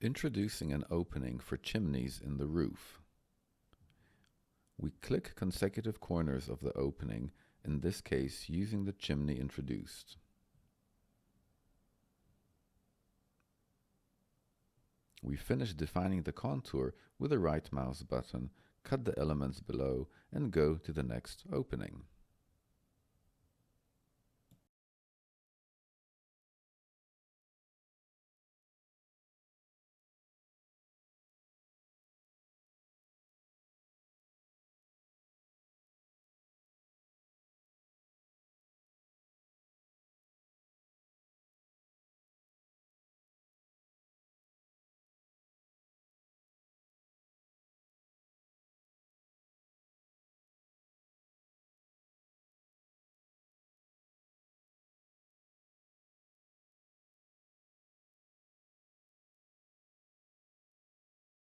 Introducing an opening for chimneys in the roof. We click consecutive corners of the opening, in this case using the chimney introduced. We finish defining the contour with the right mouse button, cut the elements below, and go to the next opening.